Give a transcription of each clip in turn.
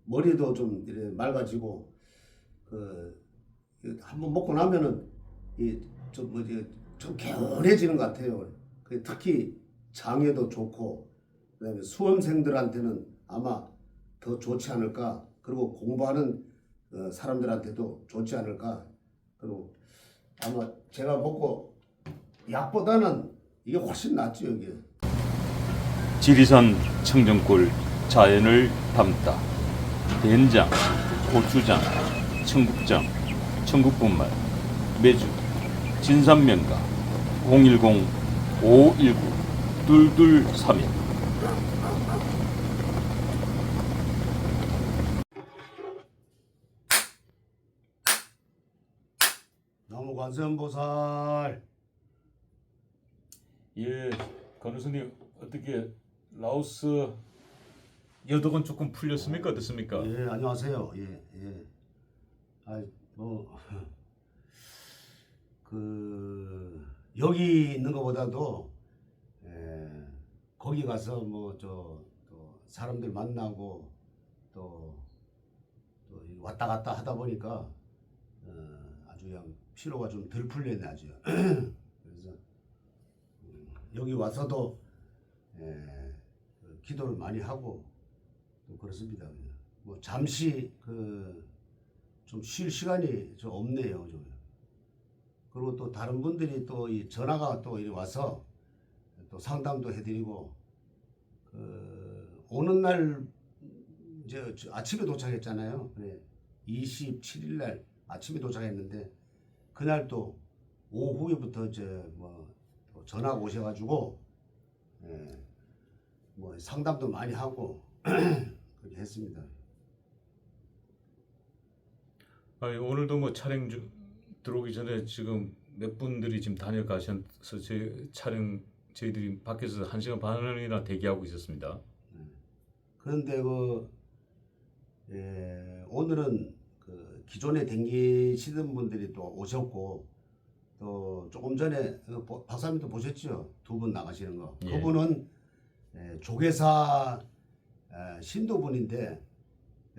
머리도 좀 이렇게 맑아지고 그 한번 먹고 나면은 이좀 뭐지 좀 개운해지는 것 같아요. 특히 장에도 좋고 그다음에 수험생들한테는 아마 더 좋지 않을까. 그리고 공부하는 사람들한테도 좋지 않을까. 그리고 아마 제가 먹고 약보다는 이게 훨씬 낫죠 이게. 지리산 청정골 자연을 담다 된장, 고추장, 청국장, 청국분말, 매주, 진산면가 010-519-2231. 나무관세음보살. 예, 간호사님 어떻게 라오스 여독은 조금 풀렸습니까? 어떻습니까? 예, 안녕하세요. 예, 예. 아, 뭐, 여기 있는 것보다도, 거기 가서 또 사람들 만나고, 또 왔다 갔다 하다 보니까, 아주 그냥 피로가 좀 덜 풀렸네, 아주. 그래서, 여기 와서도, 기도를 많이 하고, 또 그렇습니다. 뭐, 잠시, 좀 쉴 시간이 좀 없네요. 좀. 그리고 또 다른 분들이 또 이 전화가 또 이리 와서 또 상담도 해드리고, 오는 날 이제 아침에 도착했잖아요. 27일 날 아침에 도착했는데 그날 또 오후에부터 이제 또 전화가 오셔가지고 뭐 상담도 많이 하고 그렇게 했습니다. 아니, 오늘도 뭐 촬영 들어오기 전에 지금 몇 분들이 지금 다녀가셔서 저희들이 밖에서 1시간 반이나 대기하고 있었습니다. 그런데 오늘은 기존에 댕기시던 분들이 또 오셨고, 또 조금 전에 박사님도 보셨죠? 두 분 나가시는 거. 예. 그분은 조계사 신도분인데,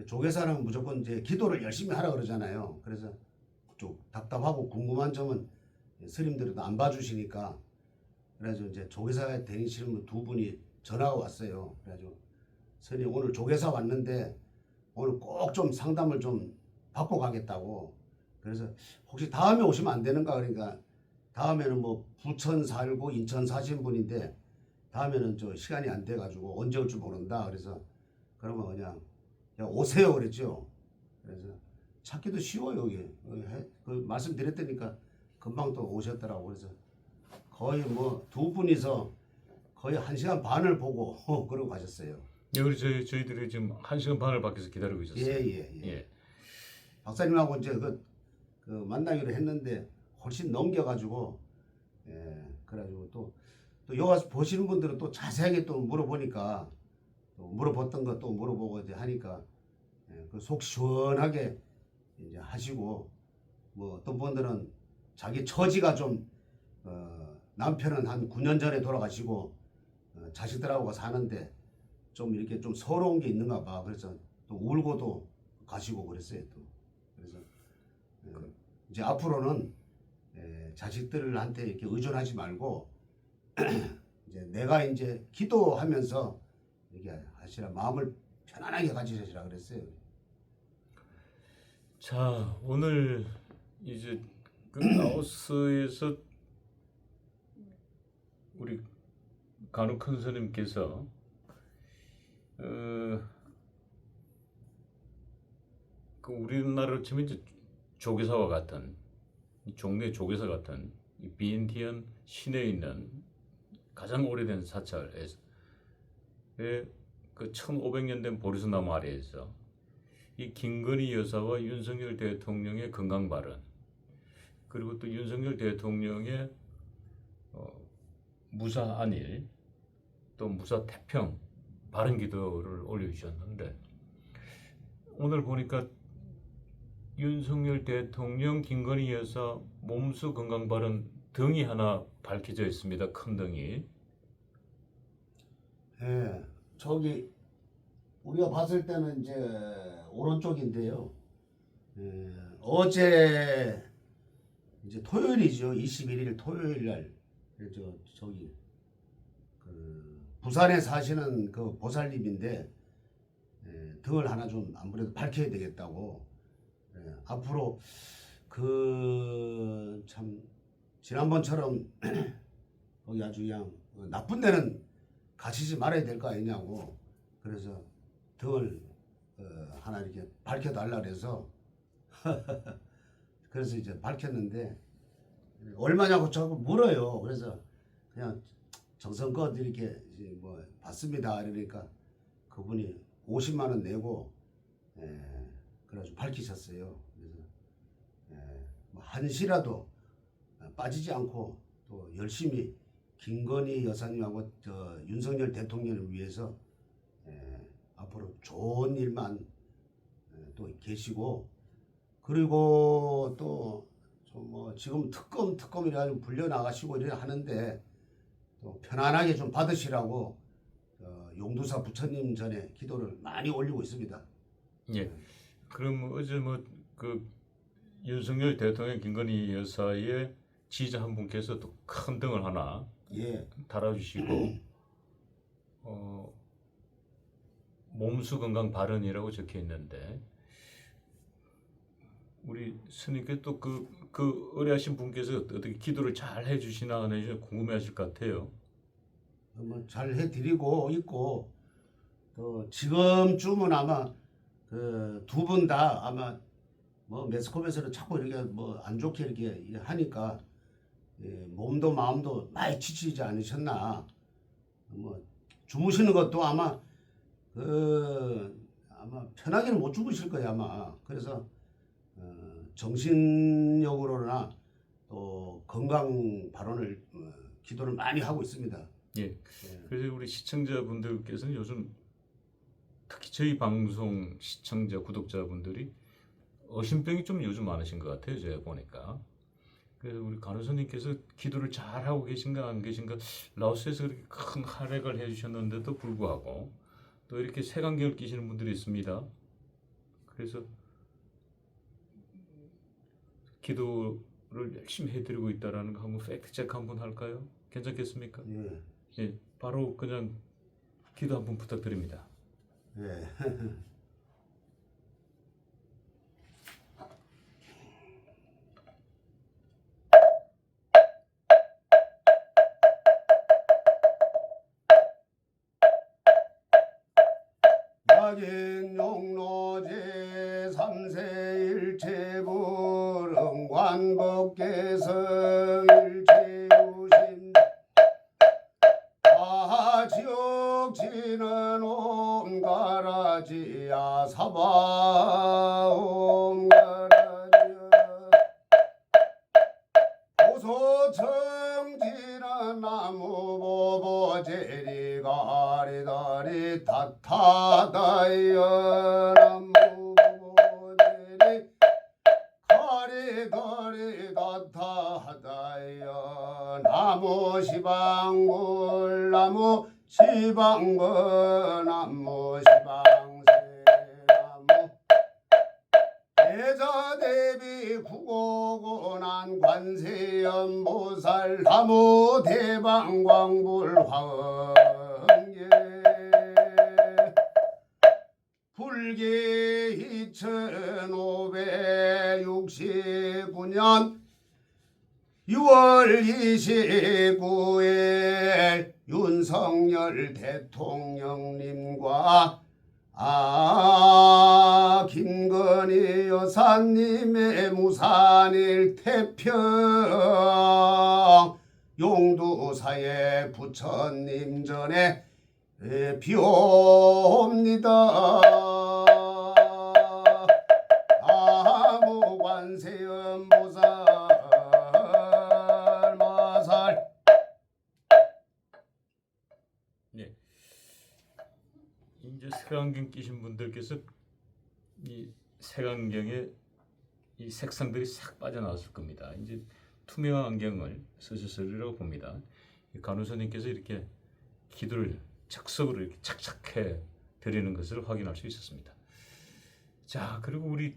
조계사는 무조건 이제 기도를 열심히 하라 그러잖아요. 그래서 좀 답답하고 궁금한 점은 스님들도 안 봐주시니까, 그래가지고 이제 조계사에 다니시는 분 두 분이 전화가 왔어요. 그래가지고 스님 오늘 조계사 왔는데 오늘 꼭 좀 상담을 좀 받고 가겠다고. 그래서 혹시 다음에 오시면 안 되는가. 그러니까 다음에는 뭐 부천 살고 인천 사신 분인데 다음에는 저 시간이 안 돼가지고 언제 올지 모른다. 그래서 그러면 그냥 오세요 그랬죠. 그래서 찾기도 쉬워요 이게. 말씀드렸다니까 금방 또 오셨더라고. 그래서 거의 뭐 두 분이서 거의 1시간 반을 보고 그러고 가셨어요. 예, 우리 저희들이 지금 1시간 반을 밖에서 기다리고 있었어요. 예. 박사님하고 이제 만나기로 했는데 훨씬 넘겨가지고, 그래가지고 또 여기 와서 보시는 분들은 또 자세하게 또 물어보니까, 또 물어봤던 거 또 물어보고 이제 하니까, 속 시원하게 이제 하시고, 뭐 어떤 분들은 자기 처지가 좀, 남편은 한 9년 전에 돌아가시고, 자식들하고 사는데 좀 이렇게 좀 서러운 게 있는가 봐. 그래서 또 울고도 가시고 그랬어요 또. 그래서 이제 앞으로는 자식들한테 이렇게 의존하지 말고 이제 내가 이제 기도하면서 이렇게 하시라, 마음을 편안하게 가지시라 그랬어요. 자, 오늘 이제 라오스에서 우리 간호 큰 스님께서 우리나라로 치면 이제 조계사와 같은 종래 조계사 같은 이 비엔티안 시내에 있는 가장 오래된 사찰에서 그 1500년 된 보리수나무 아래에서 이 김건희 여사와 윤석열 대통령의 건강 발언, 그리고 또 윤석열 대통령의 무사 안일, 또 무사 태평 바른 기도를 올려주셨는데, 오늘 보니까 윤석열 대통령, 김건희 여사 몸수 건강 발언 등이 하나 밝혀져 있습니다. 큰 등이. 저기 우리가 봤을 때는 이제 오른쪽인데요. 어제 이제 토요일이죠. 21일 토요일 날 저기 그 부산에 사시는 그 보살님인데 등을 하나 좀 아무래도 밝혀야 되겠다고 앞으로 그 참 지난번처럼 거기 아주 그냥 나쁜 데는 가시지 말아야 될 거 아니냐고 그래서 등을 하나 이렇게 밝혀달라 그래서 그래서 이제 밝혔는데 얼마냐고 자꾸 물어요. 그래서 그냥 정성껏 이렇게 뭐 받습니다. 그러니까 그분이 50만 원 내고 그래가지고 밝히셨어요. 그래서 뭐 한시라도 빠지지 않고 또 열심히 김건희 여사님하고 윤석열 대통령을 위해서 앞으로 좋은 일만 또 계시고 그리고 또 뭐 지금 특검이라 불려 나가시고 이래 하는데 또 편안하게 좀 받으시라고 용두사 부처님 전에 기도를 많이 올리고 있습니다. 예. 그럼 어제 뭐 그 윤석열 대통령 김건희 여사의 지지자 한 분께서 또 큰 등을 하나 달아주시고 몸수 건강 발언이라고 적혀 있는데 우리 스님께 또 그 의뢰하신 분께서 어떻게 기도를 잘 해주시나 안 해주시나 궁금해하실 것 같아요. 뭐 잘 해드리고 있고 또 지금쯤은 아마 그 두 분 다 아마 뭐 매스컴에서는 자꾸 이렇게 뭐 안 좋게 이렇게 하니까 몸도 마음도 많이 지치지 않으셨나. 뭐 주무시는 것도 아마 아마 편하게는 못 주무실 거예요 아마. 그래서 정신력으로나 또 건강 발언을 기도를 많이 하고 있습니다. 예. 그래서 우리 시청자분들께서는 요즘 특히 저희 방송 시청자 구독자분들이 어신병이 좀 요즘 많으신 것 같아요. 제가 보니까. 그래서 우리 간호사님께서 기도를 잘 하고 계신가 안 계신가 라오스에서 그렇게 큰 활약을 해주셨는데도 불구하고 또 이렇게 색안경을 끼시는 분들이 있습니다. 그래서 기도를 열심히 해드리고 있다라는 거 한번 팩트 체크 한번 할까요? 괜찮겠습니까? 예. 예, 바로 그냥 기도 한번 부탁드립니다. 예. 약인 용로 제3세 일체불응 관법계성 일체유심 아지옥지는 옴가라지야 사바 옴가라지야 고소청지는 나무보보제리 가리다리 타타다이여 나무보보제리 가리다리 타타다이여 나무 시방불 나무 시방거 나무 시방세 나무 대자대비 구고고난 관세음보살 나무 대방광불 화엄계 불계 2569년 6월 29일 윤석열 대통령님과 김건희 여사님의 무산일 태평 용두사의 부처님 전에 비옵니다. 나무 관세음보살 마살. 네. 이제 색안경 끼신 분들께서 이 색안경에 이 색상들이 싹 빠져나왔을 겁니다. 이제 투명 안경을 쓰셨으리라고 봅니다. 간호사님께서 이렇게 기도를 적석으로 이렇게 착착해 드리는 것을 확인할 수 있었습니다. 자, 그리고 우리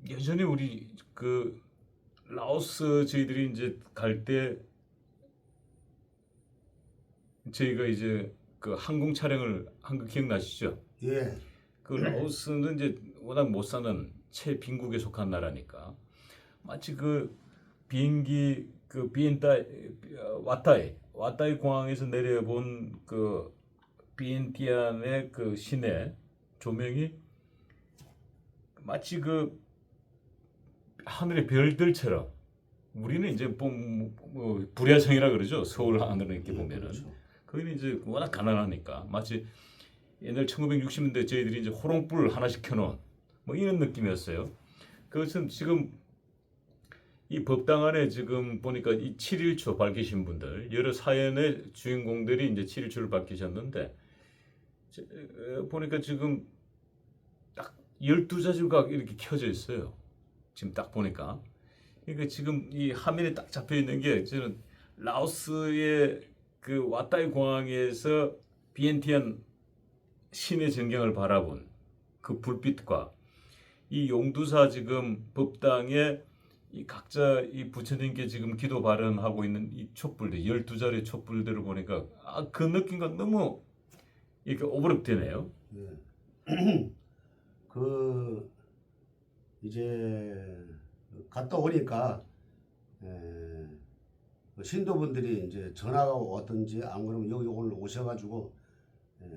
예전에 우리 그 라오스 저희들이 이제 갈 때 저희가 이제 그 항공 촬영을 한 거 기억나시죠? 예, 그 라오스는 이제 워낙 못 사는 최빈국에 속한 나라니까 마치 그 비행기 그 와타이 공항에서 내려본 그 비엔티안의 그 시내 조명이 마치 그 하늘의 별들처럼 우리는 이제 뭐 불야성이라 그러죠. 서울 하늘을 이렇게 예, 보면은 그렇죠. 거기는 이제 워낙 가난하니까 마치 옛날 1960년대 저희들이 이제 호롱불 하나씩 켜놓은 뭐 이런 느낌이었어요. 그것은 지금 이 법당 안에 지금 보니까 이 7.1초 밝히신 분들 여러 사연의 주인공들이 이제 7.1초를 밝히셨는데 보니까 지금 딱 12자주가 이렇게 켜져 있어요. 지금 딱 보니까. 그러니까 지금 이 화면에 딱 잡혀 있는 게 저는 라오스의 그 와타이 공항에서 비엔티안 시내 전경을 바라본 그 불빛과 이 용두사 지금 법당에 이 각자 이 부처님께 지금 기도 발언하고 있는 이 촛불들 12자리의 촛불들을 보니까 그 느낌과 너무 이렇게 오버랩되네요. 예. 그 이제 갔다 오니까 그 신도분들이 이제 전화가 왔든지 안 그러면 여기 오늘 오셔가지고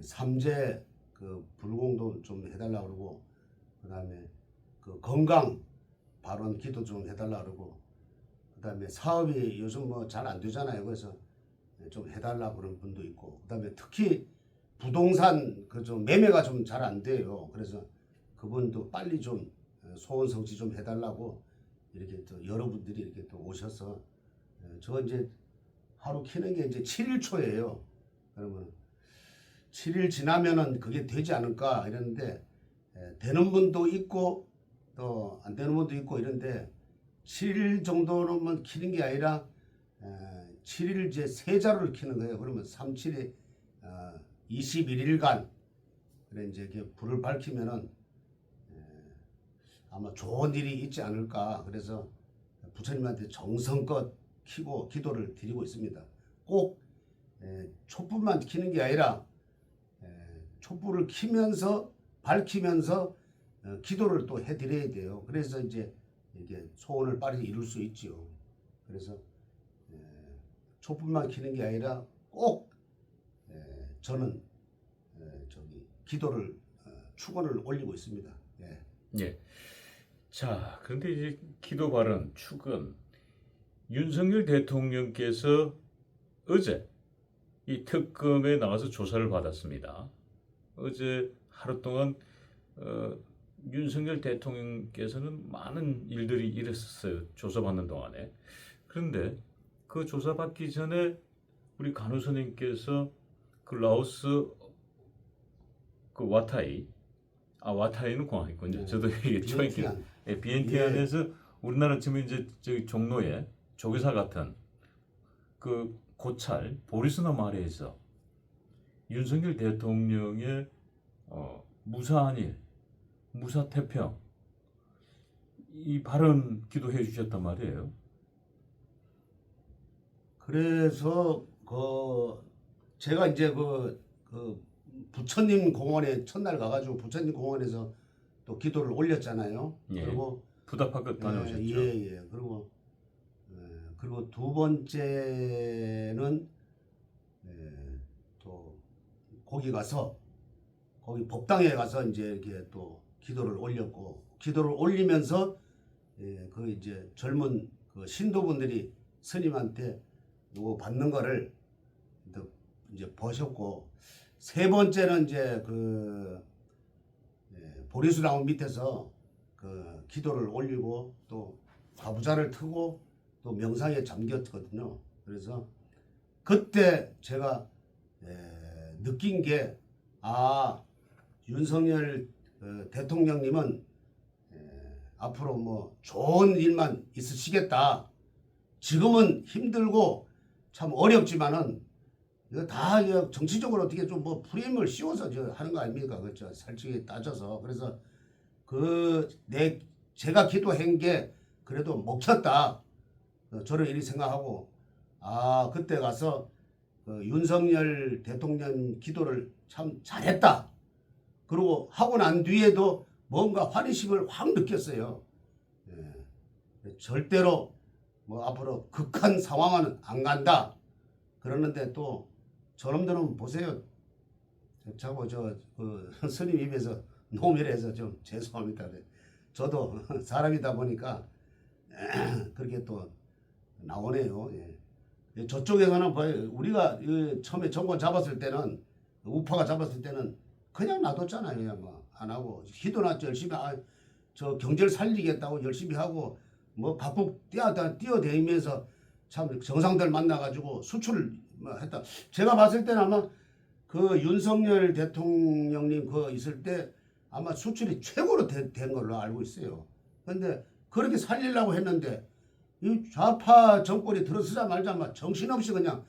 삼재 그 불공도 좀 해달라 그러고 그다음에 그 건강 발언 기도 좀 해달라 그러고 그다음에 사업이 요즘 뭐 잘 안 되잖아요. 그래서 좀 해달라 그런 분도 있고 그다음에 특히 부동산 그 좀 매매가 좀 잘 안 돼요. 그래서 그분도 빨리 좀 소원 성취 좀 해달라고 이렇게 또 여러분들이 이렇게 또 오셔서 저 이제 하루 키는 게 이제 7일초예요. 그러면 7일 지나면은 그게 되지 않을까 이랬는데 되는 분도 있고 또 안 되는 분도 있고 이런데 7일 정도는 키는 게 아니라 7일 이제 세 자루를 키는 거예요. 그러면 3, 7이 21일간 그래 이제 이렇게 불을 밝히면은 아마 좋은 일이 있지 않을까. 그래서 부처님한테 정성껏 키고 기도를 드리고 있습니다. 꼭 촛불만 키는 게 아니라 촛불을 키면서 밝히면서 기도를 또 해드려야 돼요. 그래서 이제 이게 소원을 빨리 이룰 수 있죠. 그래서 촛불만 키는 게 아니라 꼭 저는 저기 기도를 축원을 올리고 있습니다. 예. 예. 자, 그런데 이제 기도 발언, 축은 윤석열 대통령께서 어제 이 특검에 나와서 조사를 받았습니다. 어제 하루 동안 윤석열 대통령께서는 많은 일들이 일었어요. 조사받는 동안에. 그런데 그 조사받기 전에 우리 간호사님께서 그 라오스 그 와타이는 공항이군요. 저도 이게 비엔티안. 비엔티안에서 우리나라 지금 이제 저기 종로에 조교사 같은 그 고찰 보리스나 마을에서 윤석열 대통령의 무사한 일, 무사태평 이 발언 기도해 주셨단 말이에요. 그래서 제가 이제 그 부처님 공원에 첫날 가가지고 부처님 공원에서 또 기도를 올렸잖아요. 예. 그리고 부다파크 다녀오셨죠? 예. 그리고 두 번째는 또 거기 법당에 가서 이제 이렇게 또 기도를 올렸고 기도를 올리면서 그 이제 젊은 그 신도분들이 스님한테 요거 받는 거를 이제 보셨고 세 번째는 이제 그 보리수나무 밑에서 그 기도를 올리고 또 가부좌를 트고 또 명상에 잠겼거든요. 그래서 그때 제가 느낀 게 윤석열 대통령님은 앞으로 뭐 좋은 일만 있으시겠다. 지금은 힘들고 참 어렵지만은 이거 다 이거 정치적으로 어떻게 좀 뭐 프레임을 씌워서 저 하는 거 아닙니까? 그렇죠. 솔직히 따져서. 그래서 제가 기도한 게 그래도 먹혔다. 저는 이렇게 생각하고, 아, 그때 가서 윤석열 대통령 기도를 참 잘했다. 그리고 하고 난 뒤에도 뭔가 환희심을 확 느꼈어요. 예. 절대로 뭐 앞으로 극한 상황은 안 간다. 그러는데 또 저놈들은 보세요. 자꾸 스님 입에서 노멸해서 좀 죄송합니다. 저도 사람이다 보니까 그렇게 또 나오네요. 예. 저쪽에서는 우리가 처음에 정권 잡았을 때는 우파가 잡았을 때는 그냥 놔뒀잖아요. 그냥 뭐 안 하고 희도나 열심히 저 경제를 살리겠다고 열심히 하고 뭐 각국 뛰어다니면서 참 정상들 만나가지고 수출을 뭐 했다. 제가 봤을 때는 아마 그 윤석열 대통령님 있을 때 아마 수출이 최고로 된 걸로 알고 있어요. 그런데 그렇게 살리려고 했는데 이 좌파 정권이 들어서자마자 막 정신없이 그냥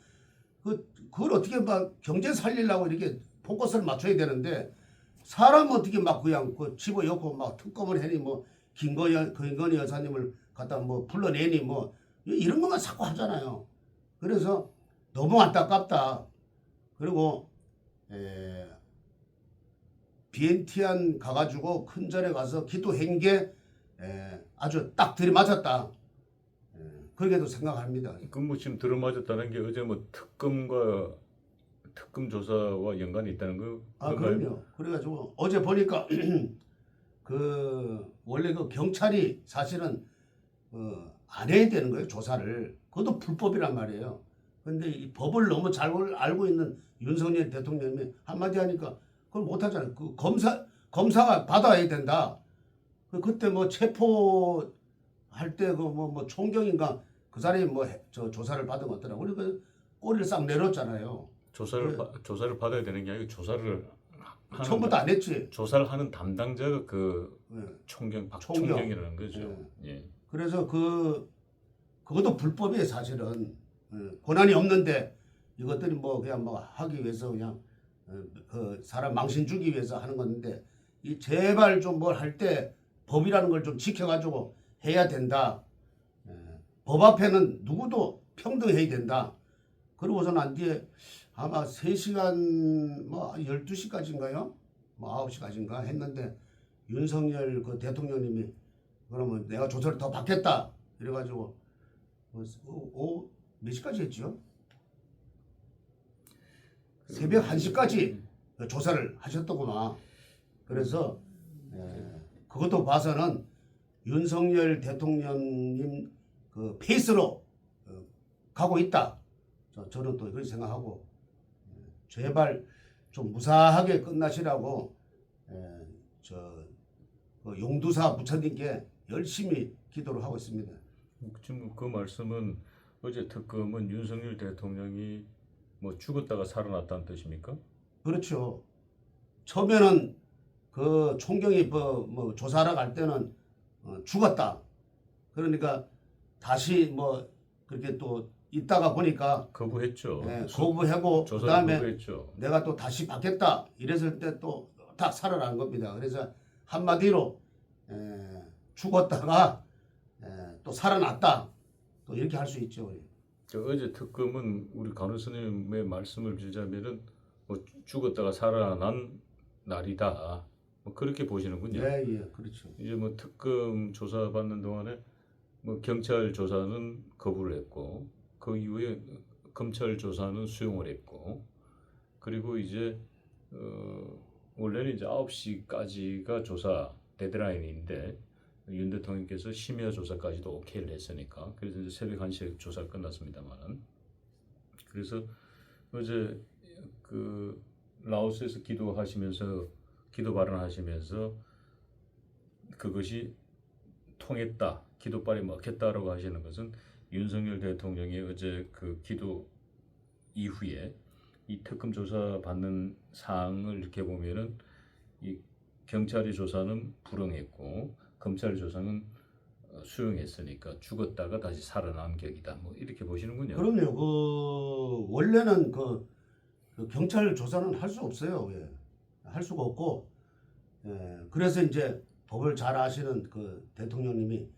그걸 어떻게 막 경제 살리려고 이렇게 포커스를 맞춰야 되는데 사람 어떻게 막 그냥 집어넣고 막 특검을 해니 뭐 김건희 여사님을 갖다 뭐 불러내니 뭐 이런 것만 자꾸 하잖아요. 그래서 너무 안타깝다. 그리고 비엔티안 가가지고 큰 절에 가서 기도한 게 아주 딱 들이맞았다. 그렇게도 생각합니다. 뭐 지금 들어맞았다는 게 어제 뭐 특검 조사와 연관이 있다는 거? 아, 그럼요. 그래가지고 어제 보니까 원래 경찰이 사실은 안 해야 되는 거예요, 조사를. 그것도 불법이란 말이에요. 근데 이 법을 너무 잘 알고 있는 윤석열 대통령이 한마디 하니까 그걸 못 하잖아요. 검사가 받아야 된다. 그때 뭐 체포할 때 뭐 총경인가 그 사람이 조사를 받은 것 같더라고. 그러니까 꼬리를 싹 내렸잖아요. 조사를 받아야 되는 게 아니고 조사를 처음부터 안 했지. 조사를 하는 담당자가 네. 박총경이라는 거죠. 네. 예. 그래서 그것도 불법이에요, 사실은. 권한이 없는데 이것들이 뭐 그냥 뭐 하기 위해서 그냥 사람 망신 주기 위해서 하는 건데 제발 좀 뭘 할 때 법이라는 걸 좀 지켜가지고 해야 된다. 법 앞에는 누구도 평등해야 된다. 그러고서 난 뒤에 아마 3시간 뭐 12시까지인가요? 뭐 9시까지인가 했는데 윤석열 대통령님이 그러면 내가 조사를 더 받겠다. 이래가지고 몇 시까지 했죠? 새벽 1시까지 조사를 하셨더구나. 그래서 그것도 봐서는 윤석열 대통령님 페이스로 가고 있다. 저는 또 그렇게 생각하고 제발 좀 무사하게 끝나시라고 용두사 부처님께 열심히 기도를 하고 있습니다. 지금 그 말씀은 어제 특검은 윤석열 대통령이 뭐 죽었다가 살아났다는 뜻입니까? 그렇죠. 처음에는 총경이 뭐 조사하러 갈 때는 죽었다. 그러니까 다시 뭐 그렇게 또 있다가 보니까 거부했죠. 거부하고 그다음에 거부했죠. 내가 또 다시 받겠다 이랬을 때 또 딱 살아난 겁니다. 그래서 한마디로 죽었다가 또 살아났다. 또 이렇게 할 수 있죠. 어제 특검은 우리 간호 스님의 말씀을 빌자면은 뭐 죽었다가 살아난 날이다. 뭐 그렇게 보시는군요. 예, 그렇죠. 이제 뭐 특검 조사 받는 동안에 뭐 경찰 조사는 거부를 했고 그 이후에 검찰 조사는 수용을 했고 그리고 이제 원래는 이제 9시까지가 조사 데드라인인데 윤 대통령께서 심야 조사까지도 오케이를 했으니까 그래서 이제 새벽 1시에 조사가 끝났습니다만은 그래서 어제 라오스에서 기도 발언하시면서 그것이 통했다, 기도발이 먹혔다라고 하시는 것은 윤석열 대통령이 어제 기도 이후에 이 특검 조사 받는 사항을 이렇게 보면은 이 경찰의 조사는 불응했고 검찰 조사는 수용했으니까 죽었다가 다시 살아난 격이다. 뭐 이렇게 보시는군요. 그럼요. 원래는 그 경찰 조사는 할 수 없어요. 예. 할 수가 없고, 그래서 이제 법을 잘 아시는 그 대통령님이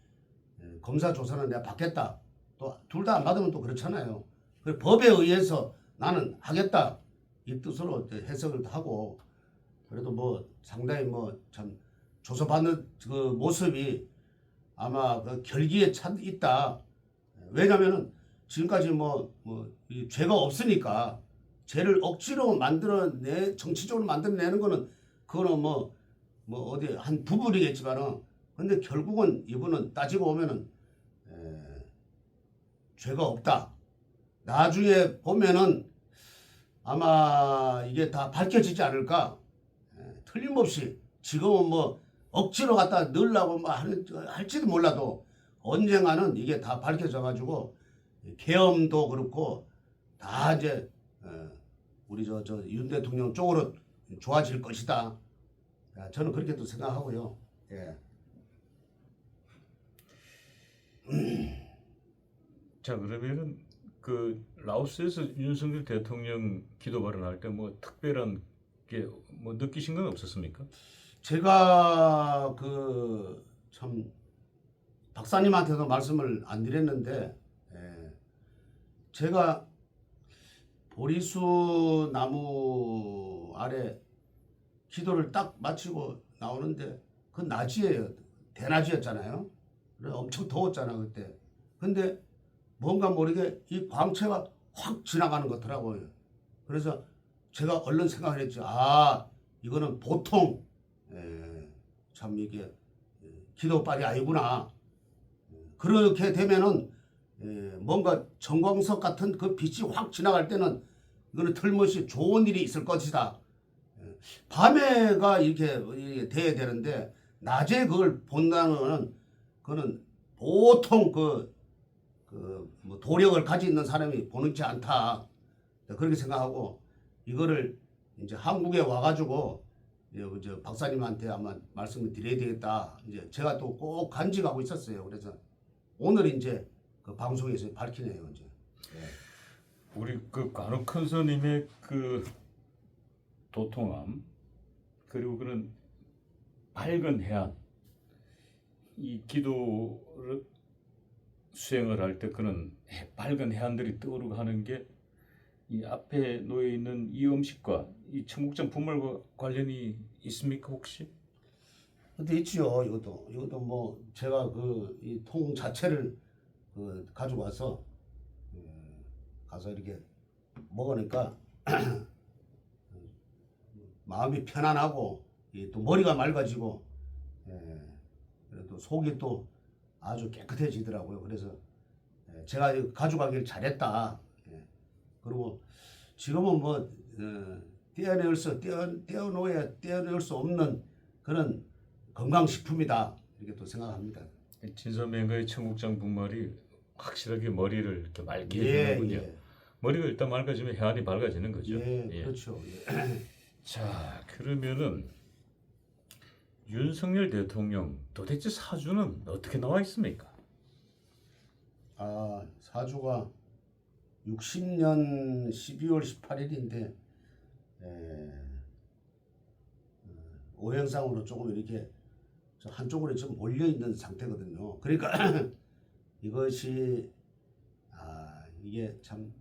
검사 조사는 내가 받겠다. 또 둘 다 안 받으면 또 그렇잖아요. 그 법에 의해서 나는 하겠다 이 뜻으로 이제 해석을 하고, 그래도 뭐 상당히 뭐 참 조사받는 그 모습이 아마 그 결기에 차 있다. 왜냐면은 지금까지 이 죄가 없으니까 죄를 억지로 정치적으로 만들어내는 거는 그거는 어디 한 부분이겠지만은, 근데 결국은 이분은 따지고 보면은 죄가 없다. 나중에 보면은 아마 이게 다 밝혀지지 않을까. 틀림없이 지금은 억지로 갖다 넣으려고 할지도 몰라도 언젠가는 이게 다 밝혀져 가지고 계엄도 그렇고 다 이제 우리 저 윤 대통령 쪽으로 좋아질 것이다. 저는 그렇게 또 생각하고요. 예. 자, 그러면은 그 라오스에서 윤석열 대통령 기도 발언할 때 뭐 특별한 게 뭐 느끼신 건 없었습니까? 제가 그 참 박사님한테도 말씀을 안 드렸는데, 제가 보리수 나무 아래 기도를 딱 마치고 나오는데 그 낮이에요. 대낮이었잖아요. 그래서 엄청 더웠잖아 그때. 근데 뭔가 모르게 이 광채가 확 지나가는 것 같더라고요. 그래서 제가 얼른 생각을 했죠. 아, 이거는 보통 참 이게 기도빨이 아니구나. 그렇게 되면은 뭔가 정광석 같은 그 빛이 확 지나갈 때는 이거는 틀림없이 좋은 일이 있을 것이다. 밤에가 이렇게 돼야 되는데 낮에 그걸 본다는 거는 그거는 보통 뭐 도력을 가지고 있는 사람이 보는지 않다. 그렇게 생각하고 이거를 이제 한국에 와가지고 이제 박사님한테 아마 말씀을 드려야 되겠다. 이제 제가 또 꼭 간직하고 있었어요. 그래서 오늘 이제 그 방송에서 밝히네요. 이제. 우리 그 간혹 큰 스님의 그 도통함, 그리고 그런 밝은 해안, 이 기도를 수행을 할 때 그런 밝은 해안들이 떠오르고 하는 게 이 앞에 놓여 있는 이 음식과 이 청국장 분말과 관련이 있습니까 혹시? 근데 있지요. 이것도 뭐 제가 그 이 통 자체를 가지고 와서 가서 이렇게 먹으니까 마음이 편안하고 또 머리가 맑아지고, 그래도 속이 또 아주 깨끗해지더라고요. 그래서 제가 이거 가져가길 잘했다. 그리고 지금은 떼어낼 수 없는 그런 건강식품이다. 이렇게 또 생각합니다. 진선맹가의 청국장 분말이 확실하게 머리를 이렇게 맑게 예, 해주는군요. 예. 머리가 일단 맑아지면 해안이 밝아지는 거죠. 예, 그렇죠. 예. 자, 그러면은 윤석열 대통령 도대체 사주는 어떻게 나와 있습니까? 아, 사주가 60년 12월 18일인데 오행상으로 조금 이렇게 한쪽으로 좀 몰려 있는 상태거든요. 그러니까 이것이 이게 참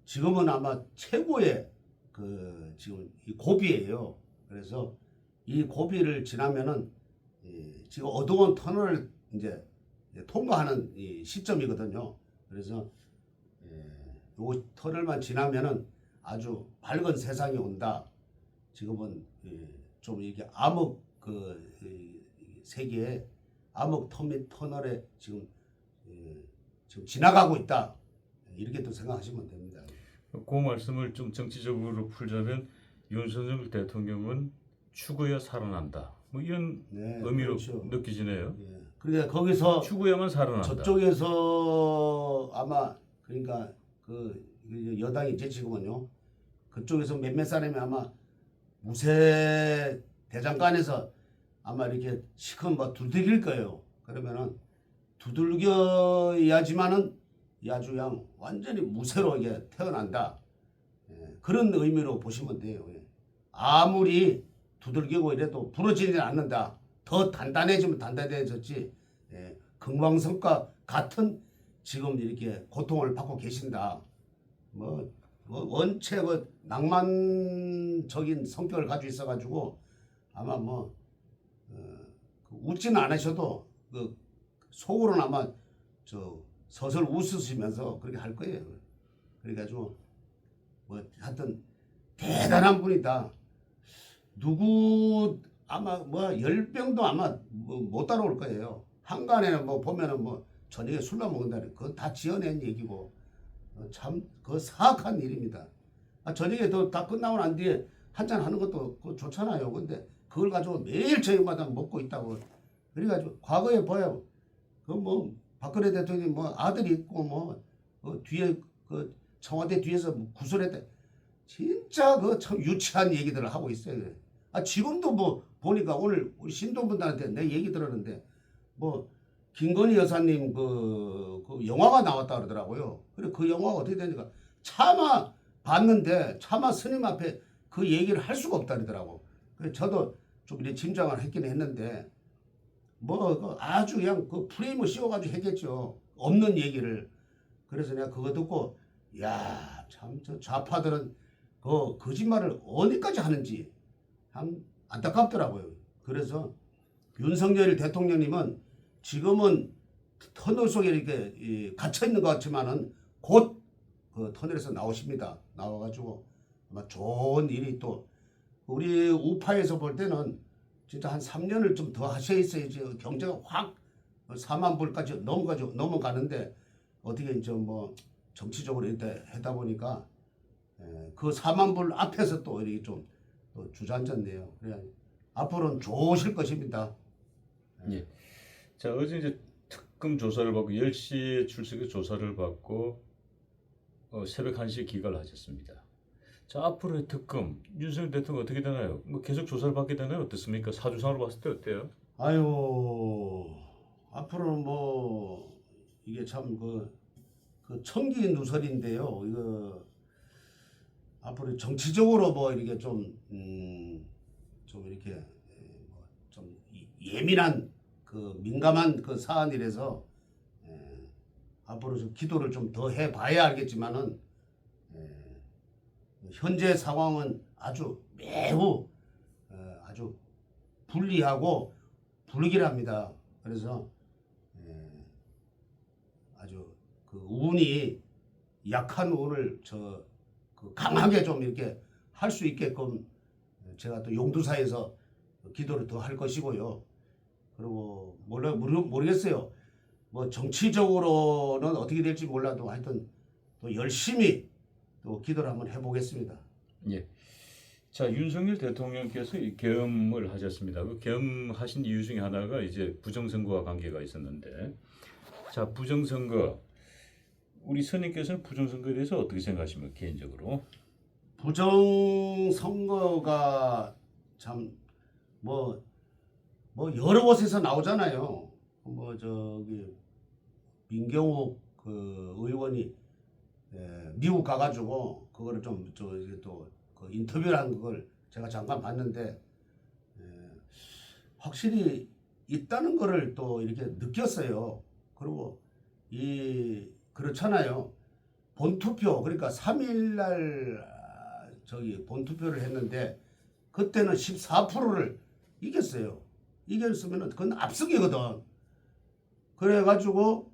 지금은 아마 최고의 지금 이 고비예요. 그래서 이 고비를 지나면은 지금 어두운 터널을 이제 통과하는 이 시점이거든요. 그래서 요 터널만 지나면은 아주 밝은 세상이 온다. 지금은 좀 이게 암흑 세계에 암흑 터널에 지금 지나가고 있다. 이렇게 또 생각하시면 됩니다. 그 말씀을 좀 정치적으로 풀자면 윤석열 대통령은 죽어야 살아난다. 뭐 이런 의미로 그렇죠. 느끼시네요. 그러니까 거기서 죽어야만 살아난다. 저쪽에서 아마 그러니까 그 여당이지 지금은요. 그쪽에서 몇몇 사람이 아마 무쇠 대장간에서 아마 이렇게 시큰 두들길 거예요. 그러면은 두들겨야지만은 이 아주 그냥 완전히 무쇠로 이게 태어난다. 그런 의미로 보시면 돼요. 아무리 두들기고 이래도 부러지지 않는다. 더 단단해지면 단단해졌지. 금강석과 같은 지금 이렇게 고통을 받고 계신다. 원체 낭만적인 성격을 가지고 있어가지고 아마 웃지는 않으셔도 속으로는 아마 서슬 웃으시면서 그렇게 할 거예요. 그래가지고 하여튼 대단한 분이다. 누구 아마 10병도 아마 못 따라올 거예요. 한간에는 보면은 저녁에 술만 먹는다는 그건 다 지어낸 얘기고 참 그 사악한 일입니다. 저녁에 다 끝나고 난 뒤에 한잔 하는 것도 좋잖아요. 근데 그걸 가지고 매일 저녁마다 먹고 있다고. 그래가지고 과거에 봐요. 박근혜 대통령이 아들이 있고 뒤에 청와대 뒤에서 구설했대. 진짜 참 유치한 얘기들을 하고 있어요. 지금도 보니까 오늘 우리 신동분들한테 내 얘기 들었는데 김건희 여사님 그 영화가 나왔다 그러더라고요. 그래 그 영화가 어떻게 되니까 차마 봤는데 차마 스님 앞에 그 얘기를 할 수가 없다 그러더라고. 그래서 저도 좀 이렇게 짐작을 했긴 했는데 아주 그냥 프레임을 씌워가지고 했겠죠. 없는 얘기를. 그래서 내가 그거 듣고 야, 참 저 좌파들은 거짓말을 어디까지 하는지 참 안타깝더라고요. 그래서 윤석열 대통령님은 지금은 터널 속에 이렇게 갇혀 있는 것 같지만은 곧 그 터널에서 나오십니다. 나와가지고 아마 좋은 일이 또 우리 우파에서 볼 때는 진짜 한 3년을 좀 더 하셔 있어야지 경제가 확 4만 불까지 넘어가는데 어떻게 이제 정치적으로 이렇게 하다 보니까 그 4만 불 앞에서 또 이렇게 좀 주저앉았네요. 그래 앞으로는 좋으실 것입니다. 예. 자, 어제 이제 특검 조사를 받고 10시에 출석해 조사를 받고 새벽 1시에 기각을 하셨습니다. 자, 앞으로의 특검 윤석열 대통령 어떻게 되나요? 계속 조사를 받게 되나요? 어떻습니까? 사주상으로 봤을 때 어때요? 아유, 앞으로는 이게 참 그 청기 누설인데요. 이거 앞으로 정치적으로 이렇게 좀 이렇게 좀 예민한 민감한 사안이라서 앞으로 좀 기도를 좀 더 해봐야 알겠지만은 현재 상황은 아주 매우 아주 불리하고 불길합니다. 그래서 아주 운이 약한 운을 강하게 좀 이렇게 할 수 있게끔 제가 또 용두사에서 기도를 더 할 것이고요. 그리고 모르겠어요. 정치적으로는 어떻게 될지 몰라도 하여튼 또 열심히 또 기도를 한번 해보겠습니다. 예. 자, 윤석열 대통령께서 계엄을 하셨습니다. 그 계엄하신 이유 중에 하나가 이제 부정선거와 관계가 있었는데, 자, 부정선거 우리 선생님께서는 부정선거에 대해서 어떻게 생각하십니까? 개인적으로 부정선거가 참 여러 곳에서 나오잖아요. 민경욱 의원이 미국 가가지고 그거를 좀 인터뷰를 한 걸 제가 잠깐 봤는데 확실히 있다는 거를 또 이렇게 느꼈어요. 그리고 그렇잖아요. 본투표 그러니까 3일날 본투표를 했는데 그때는 14%를 이겼어요. 이겼으면은 그건 압승이거든. 그래가지고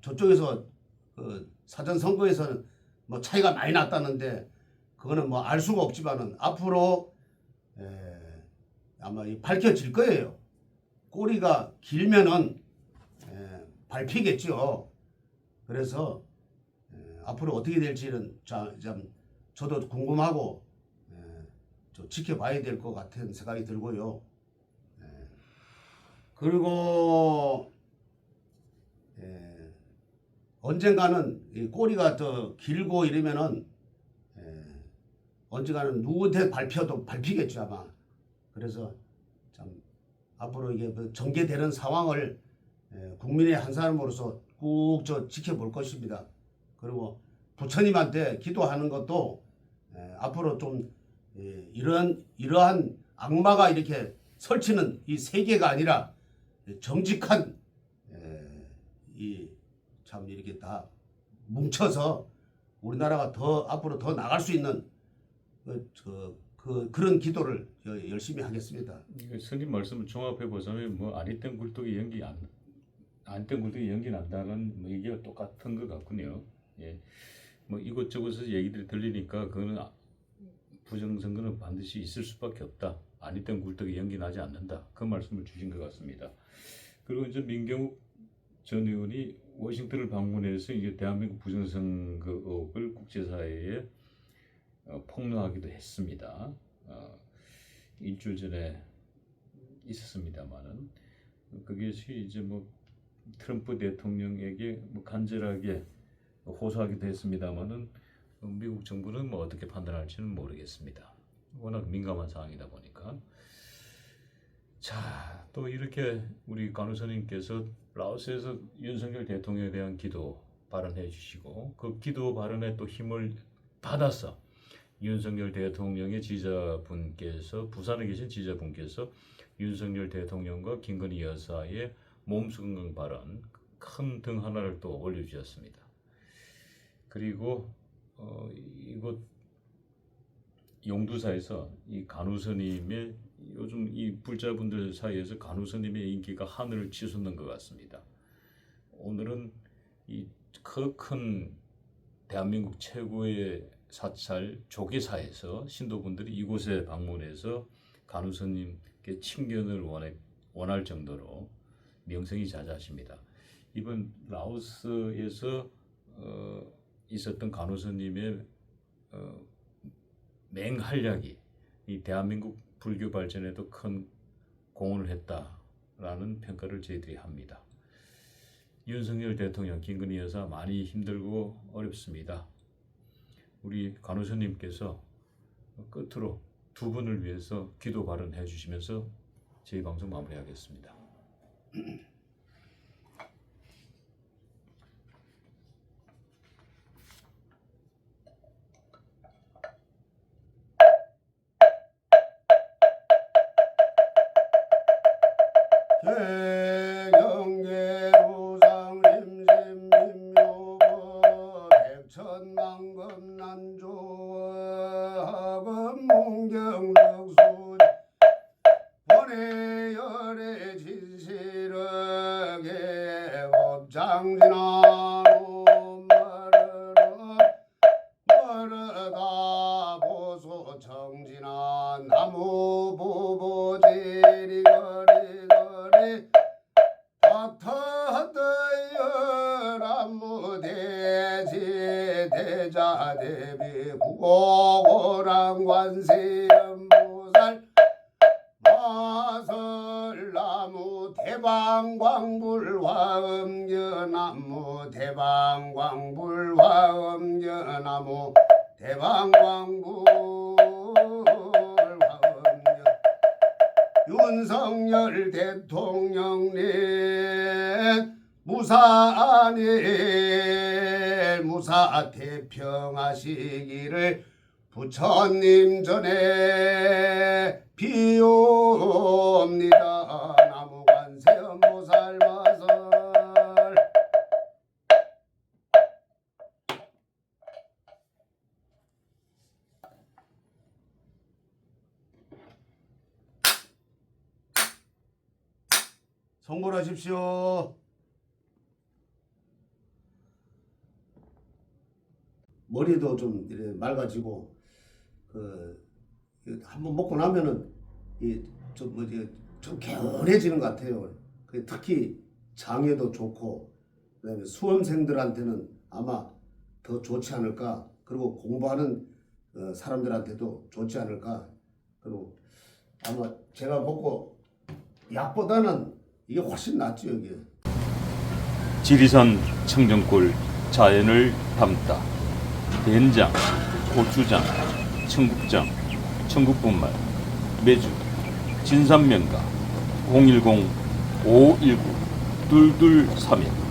저쪽에서 사전 선거에서는 차이가 많이 났다는데 그거는 알 수가 없지만은 앞으로 아마 밝혀질 거예요. 꼬리가 길면은 밟히겠죠. 그래서 앞으로 어떻게 될지는 참 저도 궁금하고 좀 지켜봐야 될 것 같은 생각이 들고요. 그리고 언젠가는 이 꼬리가 더 길고 이러면은 언젠가는 누구한테 밟히겠죠 아마. 그래서 참 앞으로 이게 전개되는 상황을 국민의 한 사람으로서 꾹 지켜볼 것입니다. 그리고 부처님한테 기도하는 것도 앞으로 좀 이러한 악마가 이렇게 설치는 이 세계가 아니라 정직한 이 참 이렇게 다 뭉쳐서 우리나라가 더 앞으로 더 나갈 수 있는 그런 기도를 열심히 하겠습니다. 스님 말씀을 종합해 보자면 뭐 아리땡 굴뚝이 연기 안땡 굴뚝이 연기 난다는 뭐 얘기가 똑같은 것 같군요. 예, 뭐 이곳저곳에서 얘기들이 들리니까 그거는 부정선거는 반드시 있을 수밖에 없다. 아리땡 굴뚝이 연기 나지 않는다. 그 말씀을 주신 것 같습니다. 그리고 이제 민경욱 전 의원이 워싱턴을 방문해서 이제 대한민국 부정선거 의혹을 국제사회에 폭로하기도 했습니다. 일주일 전에 있었습니다만은 그것이 이제 뭐 트럼프 대통령에게 뭐 간절하게 호소하기도 했습니다만은 미국 정부는 뭐 어떻게 판단할지는 모르겠습니다. 워낙 민감한 상황이다 보니까. 자, 또 이렇게 우리 간호사님께서 라오스에서 윤석열 대통령에 대한 기도 발언해 주시고 그 기도 발언에 또 힘을 받아서 윤석열 대통령의 지지자분께서 부산에 계신 지지자분께서 윤석열 대통령과 김건희 여사의 몸수 건강 발언 큰 등 하나를 또 올려주셨습니다. 그리고 이곳 용두사에서 이 간호사님의 요즘 이 불자분들 사이에서 간호사님의 인기가 하늘을 치솟는 것 같습니다. 오늘은 이 큰 대한민국 최고의 사찰 조계사에서 신도분들이 이곳에 방문해서 간호사님께 친견을 원할 정도로 명성이 자자하십니다. 이번 라오스에서 있었던 간호사님의 맹활약이 이 대한민국 불교 발전에도 큰 공헌을 했다라는 평가를 저희들이 합니다. 윤석열 대통령, 김건희 여사 많이 힘들고 어렵습니다. 우리 간호사님께서 끝으로 두 분을 위해서 기도 발언해 주시면서 저희 방송 마무리하겠습니다. 대경계루상림심민묘법 백천만금난조금 문경덕순 원해열의 진실하게 법장진하노 머르다 보소 정진한 나무 보보지리 거리거리 다터떠열안무대지 대자대비 구고고랑관세음보살 마설나무 대방광불화음겨나무 대방광불화음겨나무 대방광불화음겨 윤석열 대통령님 무사안일 무사태평하시기를 부처님 전에 비옵니다. 나무관세음보살 마설. 성불하십시오. 머리도 좀 이렇게 맑아지고 한번 먹고 나면은 좀 개운해지는 것 같아요. 특히 장에도 좋고 그다음에 수험생들한테는 아마 더 좋지 않을까. 그리고 공부하는 사람들한테도 좋지 않을까. 그리고 아마 제가 먹고 약보다는 이게 훨씬 낫죠. 이게 지리산 청정골 자연을 담다 된장, 고추장, 청국장, 청국분말, 매주 진산명가 010-519 2231